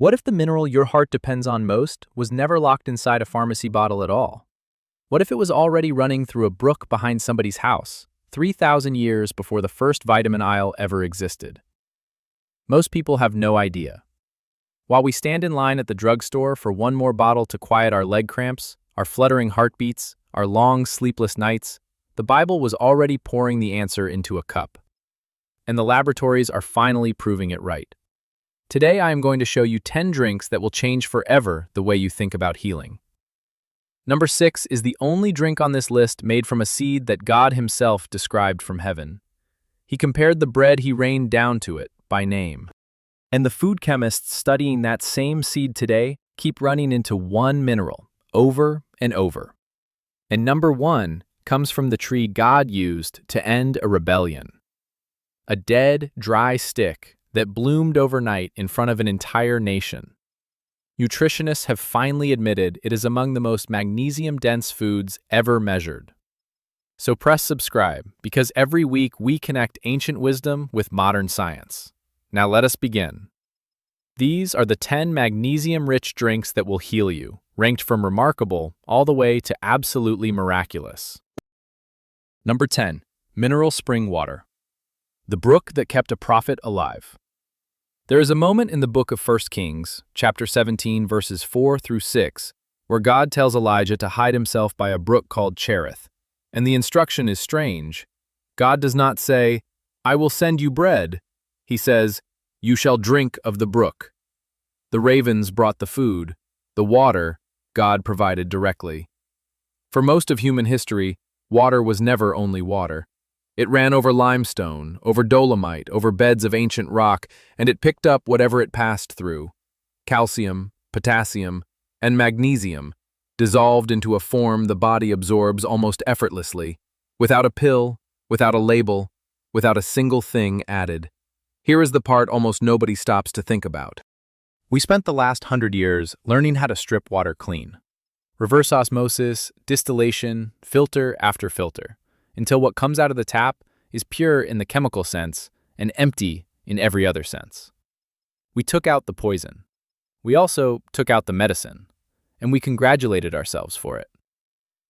What if the mineral your heart depends on most was never locked inside a pharmacy bottle at all? What if it was already running through a brook behind somebody's house, 3,000 years before the first vitamin aisle ever existed? Most people have no idea. While we stand in line at the drugstore for one more bottle to quiet our leg cramps, our fluttering heartbeats, our long sleepless nights, the Bible was already pouring the answer into a cup. And the laboratories are finally proving it right. Today I am going to show you 10 drinks that will change forever the way you think about healing. Number 6 is the only drink on this list made from a seed that God Himself described from heaven. He compared the bread He rained down to it by name. And the food chemists studying that same seed today keep running into one mineral over and over. And number 1 comes from the tree God used to end a rebellion. A dead, dry stick that bloomed overnight in front of an entire nation. Nutritionists have finally admitted it is among the most magnesium-dense foods ever measured. So press subscribe, because every week we connect ancient wisdom with modern science. Now let us begin. These are the 10 magnesium-rich drinks that will heal you, ranked from remarkable all the way to absolutely miraculous. Number 10. Mineral spring water. The brook that kept a prophet alive. There is a moment in the book of 1 Kings, chapter 17, verses 4 through 6, where God tells Elijah to hide himself by a brook called Cherith. And the instruction is strange. God does not say, "I will send you bread." He says, "You shall drink of the brook." The ravens brought the food. The water, God provided directly. For most of human history, water was never only water. It ran over limestone, over dolomite, over beds of ancient rock, and it picked up whatever it passed through. Calcium, potassium, and magnesium, dissolved into a form the body absorbs almost effortlessly, without a pill, without a label, without a single thing added. Here is the part almost nobody stops to think about. We spent the last 100 years learning how to strip water clean. Reverse osmosis, distillation, filter after filter, until what comes out of the tap is pure in the chemical sense and empty in every other sense. We took out the poison. We also took out the medicine, and we congratulated ourselves for it.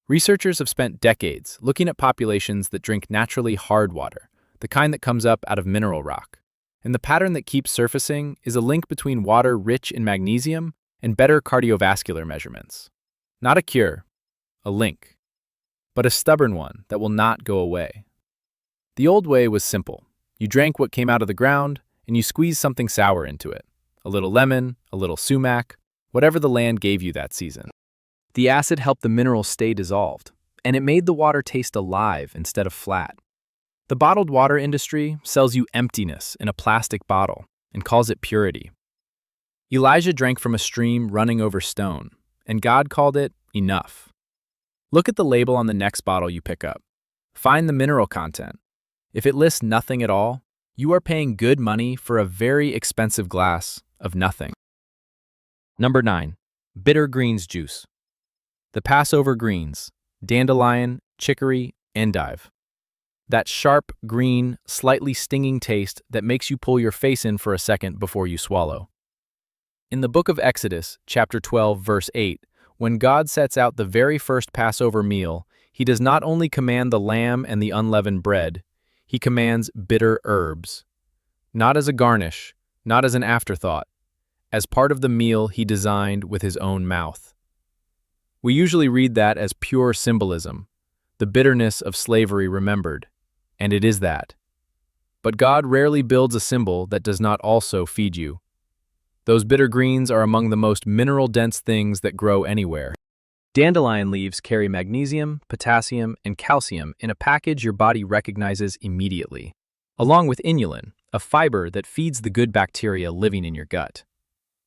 Researchers have spent decades looking at populations that drink naturally hard water, the kind that comes up out of mineral rock. And the pattern that keeps surfacing is a link between water rich in magnesium and better cardiovascular measurements. Not a cure, a link, but a stubborn one that will not go away. The old way was simple. You drank what came out of the ground, and you squeezed something sour into it. A little lemon, a little sumac, whatever the land gave you that season. The acid helped the minerals stay dissolved, and it made the water taste alive instead of flat. The bottled water industry sells you emptiness in a plastic bottle and calls it purity. Elijah drank from a stream running over stone, and God called it enough. Look at the label on the next bottle you pick up. Find the mineral content. If it lists nothing at all, you are paying good money for a very expensive glass of nothing. Number 9. Bitter greens juice. The Passover greens, dandelion, chicory, endive. That sharp, green, slightly stinging taste that makes you pull your face in for a second before you swallow. In the book of Exodus, chapter 12, verse 8, when God sets out the very first Passover meal, He does not only command the lamb and the unleavened bread, He commands bitter herbs. Not as a garnish, not as an afterthought, as part of the meal He designed with His own mouth. We usually read that as pure symbolism, the bitterness of slavery remembered, and it is that. But God rarely builds a symbol that does not also feed you. Those bitter greens are among the most mineral-dense things that grow anywhere. Dandelion leaves carry magnesium, potassium, and calcium in a package your body recognizes immediately, along with inulin, a fiber that feeds the good bacteria living in your gut.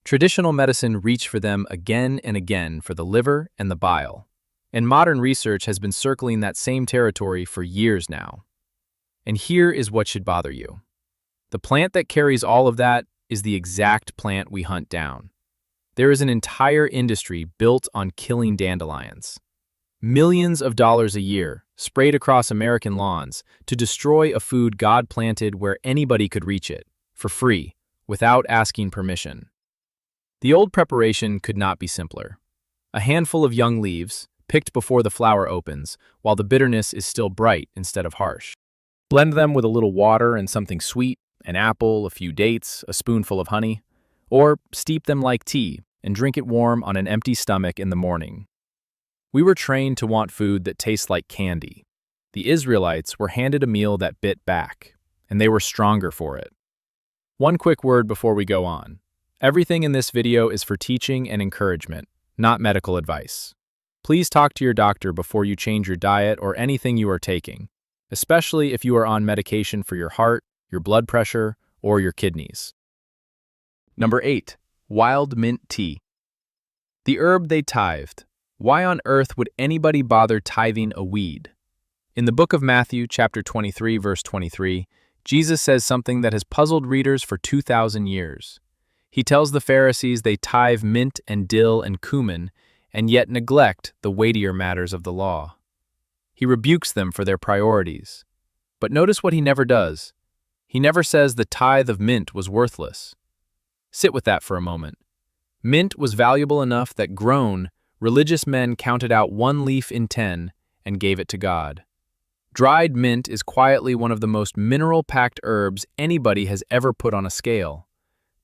Traditional medicine reached for them again and again for the liver and the bile, and modern research has been circling that same territory for years now. And here is what should bother you. The plant that carries all of that is the exact plant we hunt down. There is an entire industry built on killing dandelions. Millions of dollars a year sprayed across American lawns to destroy a food God planted where anybody could reach it, for free, without asking permission. The old preparation could not be simpler. A handful of young leaves, picked before the flower opens, while the bitterness is still bright instead of harsh. Blend them with a little water and something sweet, an apple, a few dates, a spoonful of honey, or steep them like tea and drink it warm on an empty stomach in the morning. We were trained to want food that tastes like candy. The Israelites were handed a meal that bit back, and they were stronger for it. One quick word before we go on. Everything in this video is for teaching and encouragement, not medical advice. Please talk to your doctor before you change your diet or anything you are taking, especially if you are on medication for your heart, your blood pressure, or your kidneys. Number 8. Wild mint tea. The herb they tithed. Why on earth would anybody bother tithing a weed? In the book of Matthew, chapter 23, verse 23, Jesus says something that has puzzled readers for 2,000 years. He tells the Pharisees they tithe mint and dill and cumin, and yet neglect the weightier matters of the law. He rebukes them for their priorities. But notice what he never does. He never says the tithe of mint was worthless. Sit with that for a moment. Mint was valuable enough that grown, religious men counted out 1 leaf in 10 and gave it to God. Dried mint is quietly one of the most mineral-packed herbs anybody has ever put on a scale.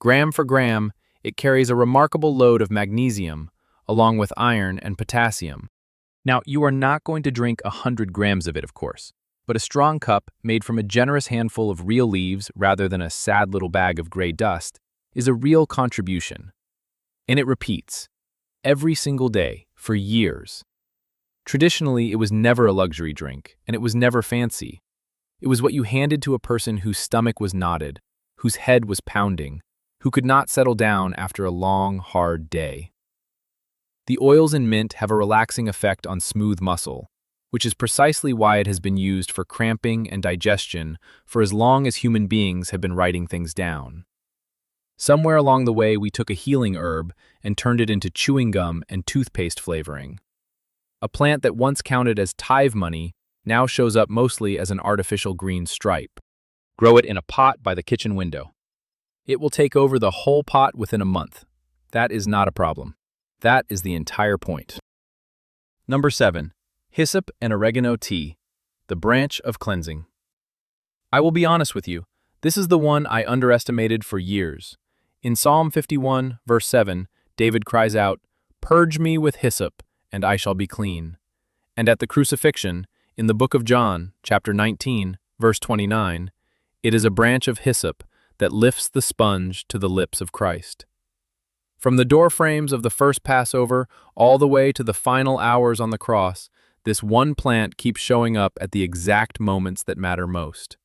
Gram for gram, it carries a remarkable load of magnesium, along with iron and potassium. Now, you are not going to drink 100 grams of it, of course, but a strong cup made from a generous handful of real leaves rather than a sad little bag of gray dust is a real contribution. And it repeats, every single day, for years. Traditionally, it was never a luxury drink, and it was never fancy. It was what you handed to a person whose stomach was knotted, whose head was pounding, who could not settle down after a long, hard day. The oils in mint have a relaxing effect on smooth muscle, which is precisely why it has been used for cramping and digestion for as long as human beings have been writing things down. Somewhere along the way, we took a healing herb and turned it into chewing gum and toothpaste flavoring. A plant that once counted as tithe money now shows up mostly as an artificial green stripe. Grow it in a pot by the kitchen window. It will take over the whole pot within a month. That is not a problem. That is the entire point. Number 7. Hyssop and oregano tea, the branch of cleansing. I will be honest with you, this is the one I underestimated for years. In Psalm 51, verse 7, David cries out, "Purge me with hyssop, and I shall be clean." And at the crucifixion, in the book of John, chapter 19, verse 29, it is a branch of hyssop that lifts the sponge to the lips of Christ. From the door frames of the first Passover all the way to the final hours on the cross, this one plant keeps showing up at the exact moments that matter most.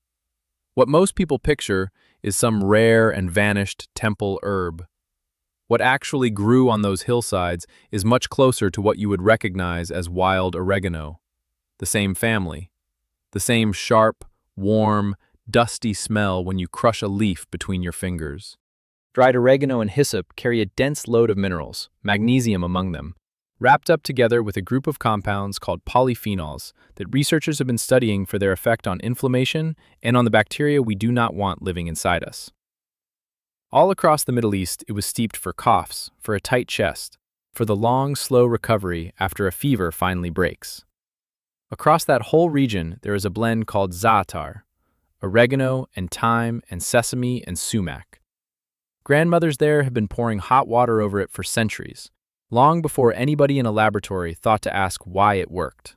What most people picture is some rare and vanished temple herb. What actually grew on those hillsides is much closer to what you would recognize as wild oregano. The same family. The same sharp, warm, dusty smell when you crush a leaf between your fingers. Dried oregano and hyssop carry a dense load of minerals, magnesium among them, wrapped up together with a group of compounds called polyphenols that researchers have been studying for their effect on inflammation and on the bacteria we do not want living inside us. All across the Middle East, it was steeped for coughs, for a tight chest, for the long, slow recovery after a fever finally breaks. Across that whole region, there is a blend called za'atar, oregano and thyme and sesame and sumac. Grandmothers there have been pouring hot water over it for centuries, long before anybody in a laboratory thought to ask why it worked.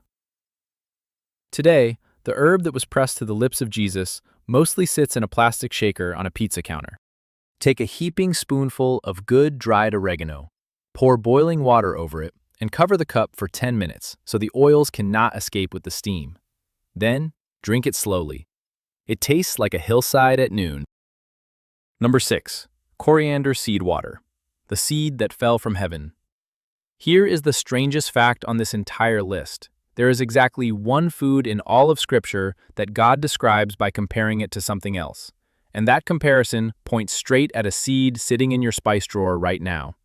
Today, the herb that was pressed to the lips of Jesus mostly sits in a plastic shaker on a pizza counter. Take a heaping spoonful of good dried oregano, pour boiling water over it, and cover the cup for 10 minutes so the oils cannot escape with the steam. Then, drink it slowly. It tastes like a hillside at noon. Number 6. Coriander seed water, the seed that fell from heaven. Here is the strangest fact on this entire list. There is exactly one food in all of Scripture that God describes by comparing it to something else. And that comparison points straight at a seed sitting in your spice drawer right now.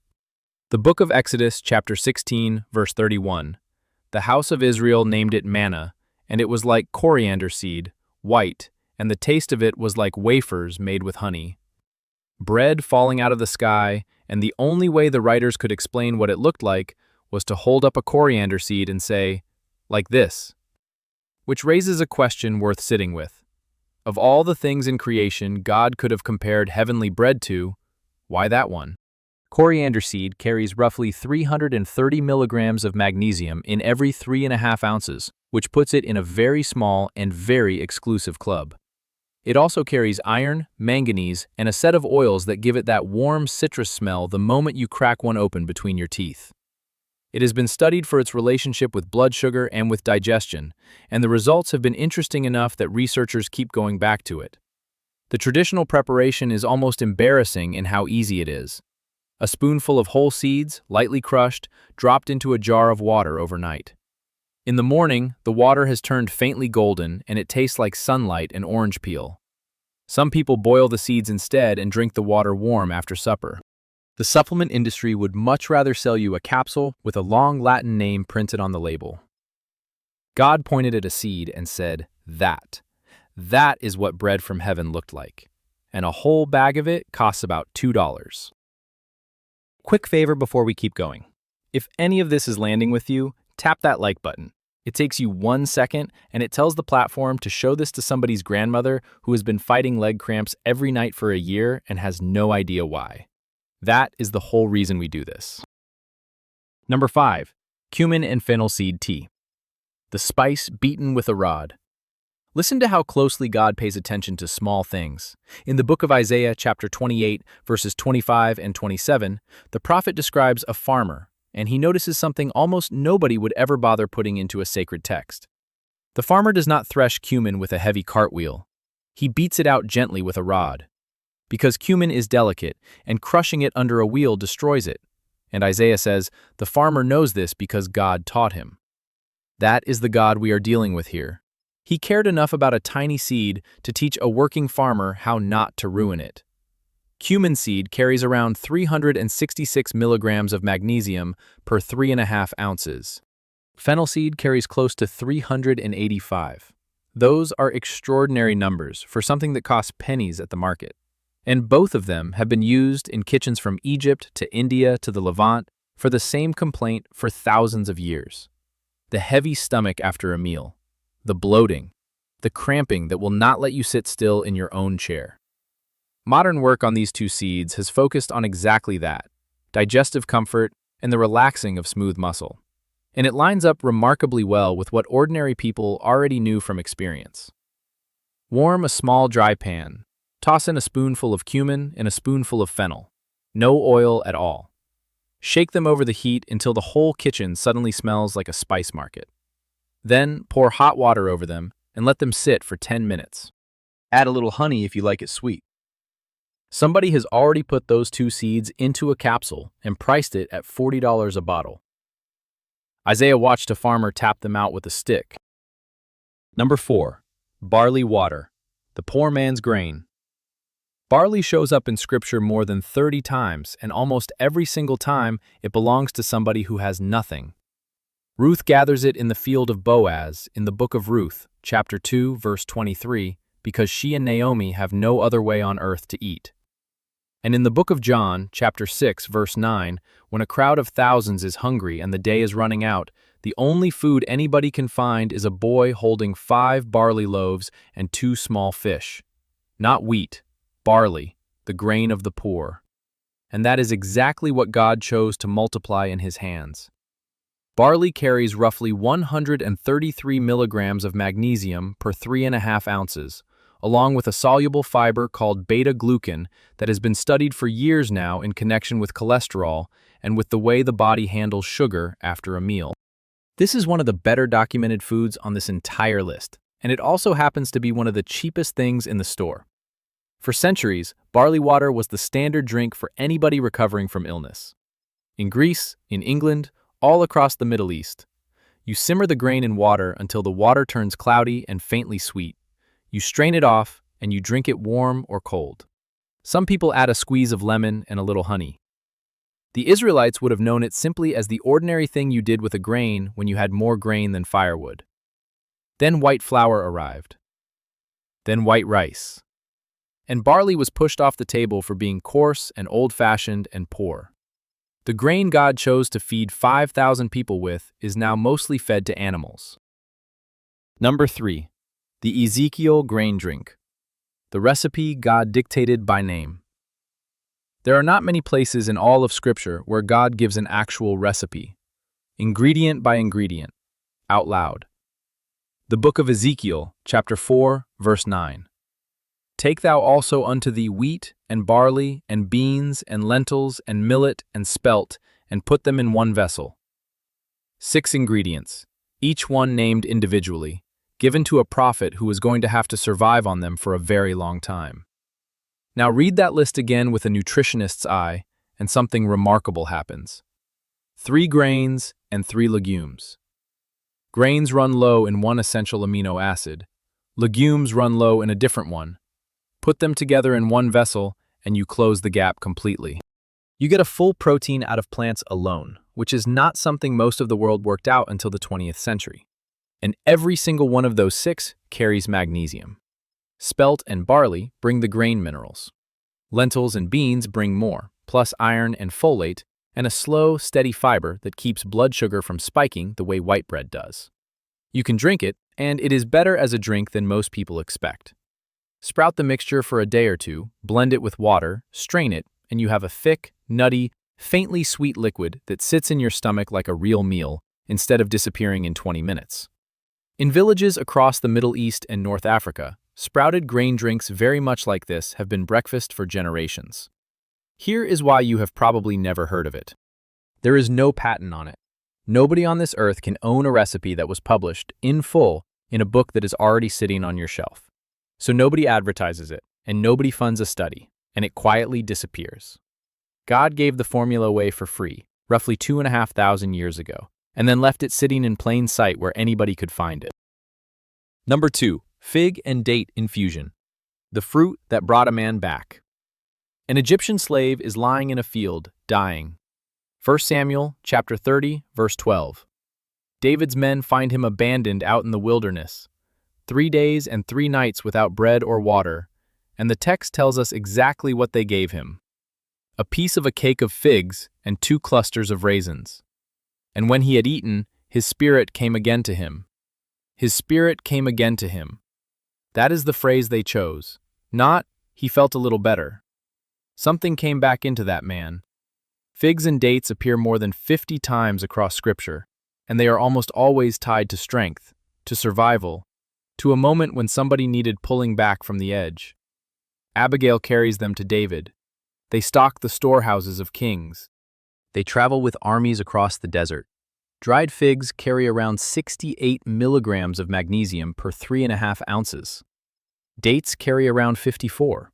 The book of Exodus, chapter 16, verse 31. The house of Israel named it manna, and it was like coriander seed, white, and the taste of it was like wafers made with honey. Bread falling out of the sky and the only way the writers could explain what it looked like was to hold up a coriander seed and say, like this. Which raises a question worth sitting with. Of all the things in creation God could have compared heavenly bread to, why that one? Coriander seed carries roughly 330 milligrams of magnesium in every 3.5 ounces, which puts it in a very small and very exclusive club. It also carries iron, manganese, and a set of oils that give it that warm citrus smell the moment you crack one open between your teeth. It has been studied for its relationship with blood sugar and with digestion, and the results have been interesting enough that researchers keep going back to it. The traditional preparation is almost embarrassing in how easy it is. A spoonful of whole seeds, lightly crushed, dropped into a jar of water overnight. In the morning, the water has turned faintly golden and it tastes like sunlight and orange peel. Some people boil the seeds instead and drink the water warm after supper. The supplement industry would much rather sell you a capsule with a long Latin name printed on the label. God pointed at a seed and said, "That is what bread from heaven looked like. And a whole bag of it costs about $2. Quick favor before we keep going. If any of this is landing with you, tap that like button. It takes you 1 second, and it tells the platform to show this to somebody's grandmother who has been fighting leg cramps every night for a year and has no idea why. That is the whole reason we do this. Number 5. Cumin and fennel seed tea. The spice beaten with a rod. Listen to how closely God pays attention to small things. In the book of Isaiah, chapter 28, verses 25 and 27, the prophet describes a farmer, and he notices something almost nobody would ever bother putting into a sacred text. The farmer does not thresh cumin with a heavy cartwheel. He beats it out gently with a rod. Because cumin is delicate, and crushing it under a wheel destroys it. And Isaiah says, the farmer knows this because God taught him. That is the God we are dealing with here. He cared enough about a tiny seed to teach a working farmer how not to ruin it. Cumin seed carries around 366 milligrams of magnesium per 3.5 ounces. Fennel seed carries close to 385. Those are extraordinary numbers for something that costs pennies at the market. And both of them have been used in kitchens from Egypt to India to the Levant for the same complaint for thousands of years. The heavy stomach after a meal. The bloating, the cramping that will not let you sit still in your own chair. Modern work on these two seeds has focused on exactly that, digestive comfort and the relaxing of smooth muscle. And it lines up remarkably well with what ordinary people already knew from experience. Warm a small dry pan. Toss in a spoonful of cumin and a spoonful of fennel. No oil at all. Shake them over the heat until the whole kitchen suddenly smells like a spice market. Then pour hot water over them and let them sit for 10 minutes. Add a little honey if you like it sweet. Somebody has already put those two seeds into a capsule and priced it at $40 a bottle. Isaiah watched a farmer tap them out with a stick. Number 4. Barley water, the poor man's grain. Barley shows up in Scripture more than 30 times, and almost every single time it belongs to somebody who has nothing. Ruth gathers it in the field of Boaz in the book of Ruth, chapter 2, verse 23, because she and Naomi have no other way on earth to eat. And in the book of John, chapter 6, verse 9, when a crowd of thousands is hungry and the day is running out, the only food anybody can find is a boy holding 5 barley loaves and 2 small fish. Not wheat, barley, the grain of the poor. And that is exactly what God chose to multiply in his hands. Barley carries roughly 133 milligrams of magnesium per 3.5 ounces, along with a soluble fiber called beta-glucan that has been studied for years now in connection with cholesterol and with the way the body handles sugar after a meal. This is one of the better documented foods on this entire list, and it also happens to be one of the cheapest things in the store. For centuries, barley water was the standard drink for anybody recovering from illness. In Greece, in England, all across the Middle East, you simmer the grain in water until the water turns cloudy and faintly sweet. You strain it off, and you drink it warm or cold. Some people add a squeeze of lemon and a little honey. The Israelites would have known it simply as the ordinary thing you did with a grain when you had more grain than firewood. Then white flour arrived. Then white rice. and barley was pushed off the table for being coarse and old-fashioned and poor. The grain God chose to feed 5,000 people with is now mostly fed to animals. Number 3. The Ezekiel grain drink. The recipe God dictated by name. There are not many places in all of Scripture where God gives an actual recipe, ingredient by ingredient, out loud. The book of Ezekiel, chapter 4, verse 9. Take thou also unto thee wheat, and barley, and beans, and lentils, and millet, and spelt, and put them in one vessel. 6 ingredients, each one named individually, given to a prophet who was going to have to survive on them for a very long time. Now read that list again with a nutritionist's eye, and something remarkable happens. 3 grains and 3 legumes. Grains run low in one essential amino acid. Legumes run low in a different one. Put them together in one vessel, and you close the gap completely. You get a full protein out of plants alone, which is not something most of the world worked out until the 20th century. And every single one of those 6 carries magnesium. Spelt and barley bring the grain minerals. Lentils and beans bring more, plus iron and folate, and a slow, steady fiber that keeps blood sugar from spiking the way white bread does. You can drink it, and it is better as a drink than most people expect. Sprout the mixture for a day or two, blend it with water, strain it, and you have a thick, nutty, faintly sweet liquid that sits in your stomach like a real meal instead of disappearing in 20 minutes. In villages across the Middle East and North Africa, sprouted grain drinks very much like this have been breakfast for generations. Here is why you have probably never heard of it. There is no patent on it. Nobody on this earth can own a recipe that was published in full in a book that is already sitting on your shelf. So nobody advertises it, and nobody funds a study, and it quietly disappears. God gave the formula away for free, roughly 2,500 years ago, and then left it sitting in plain sight where anybody could find it. Number 2. Fig and date infusion. The fruit that brought a man back. An Egyptian slave is lying in a field, dying. 1 Samuel chapter 30, verse 12. David's men find him abandoned out in the wilderness, 3 days and 3 nights without bread or water, and the text tells us exactly what they gave him. A piece of a cake of figs and 2 clusters of raisins. And when he had eaten, his spirit came again to him. His spirit came again to him. That is the phrase they chose, not, he felt a little better. Something came back into that man. Figs and dates appear more than 50 times across Scripture, and they are almost always tied to strength, to survival, to a moment when somebody needed pulling back from the edge. Abigail carries them to David. They stock the storehouses of kings. They travel with armies across the desert. Dried figs carry around 68 milligrams of magnesium per 3.5 ounces. Dates carry around 54.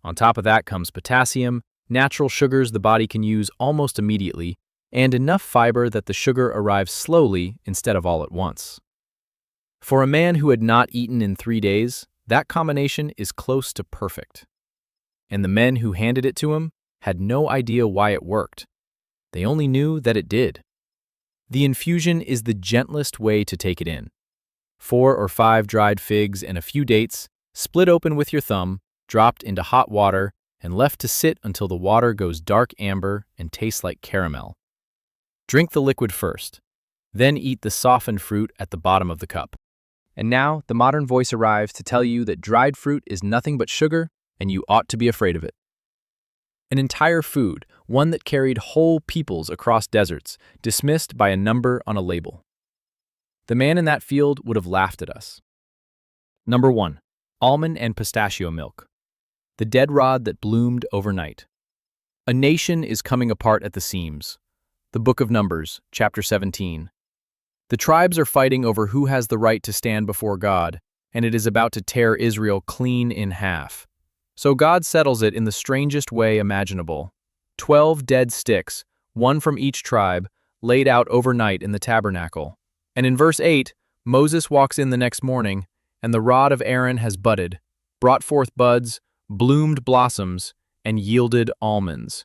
On top of that comes potassium, natural sugars the body can use almost immediately, and enough fiber that the sugar arrives slowly instead of all at once. For a man who had not eaten in 3 days, that combination is close to perfect. And the men who handed it to him had no idea why it worked. They only knew that it did. The infusion is the gentlest way to take it in. 4 or 5 dried figs and a few dates, split open with your thumb, dropped into hot water, and left to sit until the water goes dark amber and tastes like caramel. Drink the liquid first, then eat the softened fruit at the bottom of the cup. And now the modern voice arrives to tell you that dried fruit is nothing but sugar, and you ought to be afraid of it. An entire food, one that carried whole peoples across deserts, dismissed by a number on a label. The man in that field would have laughed at us. Number 1. Almond and pistachio milk. The dead rod that bloomed overnight. A nation is coming apart at the seams. The book of Numbers, chapter 17. The tribes are fighting over who has the right to stand before God, and it is about to tear Israel clean in half. So God settles it in the strangest way imaginable. 12 dead sticks, one from each tribe, laid out overnight in the tabernacle. And in verse 8, Moses walks in the next morning, and the rod of Aaron has budded, brought forth buds, bloomed blossoms, and yielded almonds.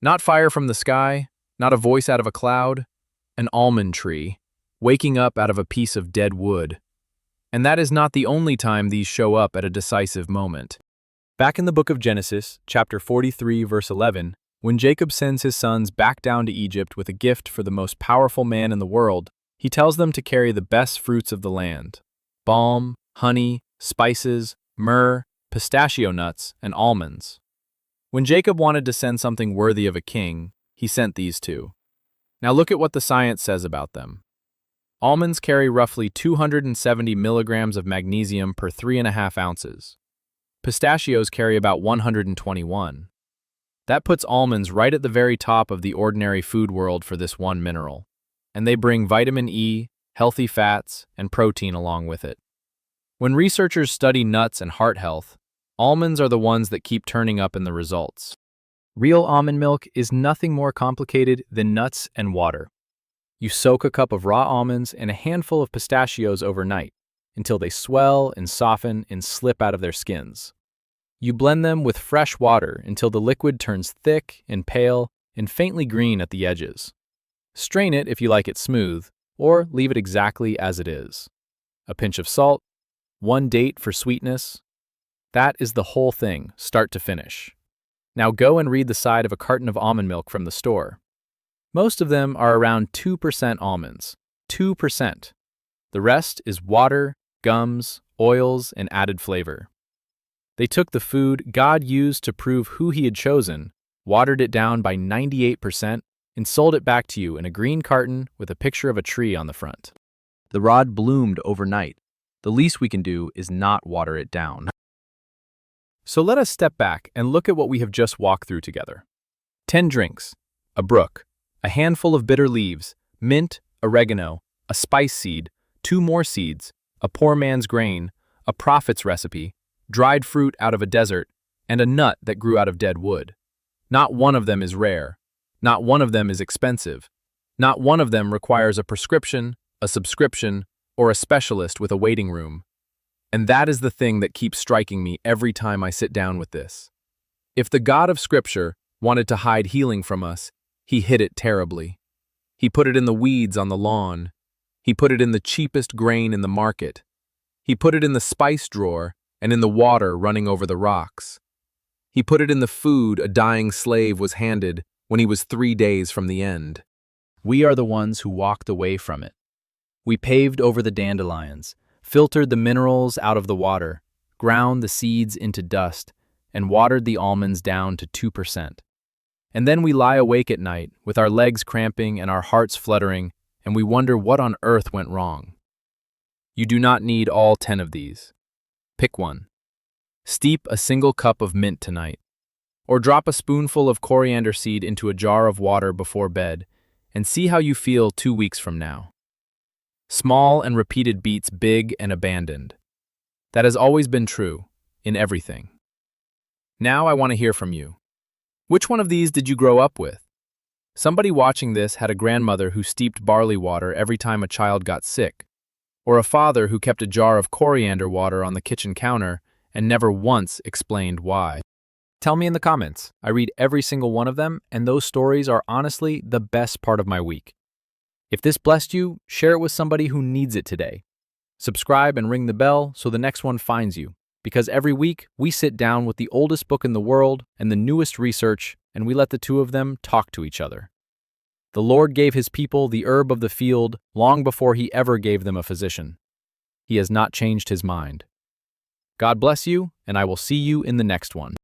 Not fire from the sky, not a voice out of a cloud, an almond tree, waking up out of a piece of dead wood. And that is not the only time these show up at a decisive moment. Back in the book of Genesis, chapter 43, verse 11, when Jacob sends his sons back down to Egypt with a gift for the most powerful man in the world, he tells them to carry the best fruits of the land: balm, honey, spices, myrrh, pistachio nuts, and almonds. When Jacob wanted to send something worthy of a king, he sent these two. Now look at what the science says about them. Almonds carry roughly 270 milligrams of magnesium per 3.5 ounces. Pistachios carry about 121. That puts almonds right at the very top of the ordinary food world for this one mineral, and they bring vitamin E, healthy fats, and protein along with it. When researchers study nuts and heart health, almonds are the ones that keep turning up in the results. Real almond milk is nothing more complicated than nuts and water. You soak a cup of raw almonds and a handful of pistachios overnight until they swell and soften and slip out of their skins. You blend them with fresh water until the liquid turns thick and pale and faintly green at the edges. Strain it if you like it smooth, or leave it exactly as it is. A pinch of salt, 1 date for sweetness. That is the whole thing, start to finish. Now go and read the side of a carton of almond milk from the store. Most of them are around 2% almonds. 2%. The rest is water, gums, oils, and added flavor. They took the food God used to prove who He had chosen, watered it down by 98%, and sold it back to you in a green carton with a picture of a tree on the front. The rod bloomed overnight. The least we can do is not water it down. So let us step back and look at what we have just walked through together. 10 drinks, a brook, a handful of bitter leaves, mint, oregano, a spice seed, 2 more seeds, a poor man's grain, a prophet's recipe, dried fruit out of a desert, and a nut that grew out of dead wood. Not one of them is rare. Not one of them is expensive. Not one of them requires a prescription, a subscription, or a specialist with a waiting room. And that is the thing that keeps striking me every time I sit down with this. If the God of Scripture wanted to hide healing from us, He hid it terribly. He put it in the weeds on the lawn. He put it in the cheapest grain in the market. He put it in the spice drawer and in the water running over the rocks. He put it in the food a dying slave was handed when he was 3 days from the end. We are the ones who walked away from it. We paved over the dandelions, filtered the minerals out of the water, ground the seeds into dust, and watered the almonds down to 2%. And then we lie awake at night, with our legs cramping and our hearts fluttering, and we wonder what on earth went wrong. You do not need all 10 of these. Pick one. Steep a single cup of mint tonight, or drop a spoonful of coriander seed into a jar of water before bed, and see how you feel 2 weeks from now. Small and repeated beats big and abandoned. That has always been true, in everything. Now I want to hear from you. Which one of these did you grow up with? Somebody watching this had a grandmother who steeped barley water every time a child got sick, or a father who kept a jar of coriander water on the kitchen counter and never once explained why. Tell me in the comments. I read every single one of them, and those stories are honestly the best part of my week. If this blessed you, share it with somebody who needs it today. Subscribe and ring the bell so the next one finds you, because every week we sit down with the oldest book in the world and the newest research, and we let the two of them talk to each other. The Lord gave His people the herb of the field long before He ever gave them a physician. He has not changed His mind. God bless you, and I will see you in the next one.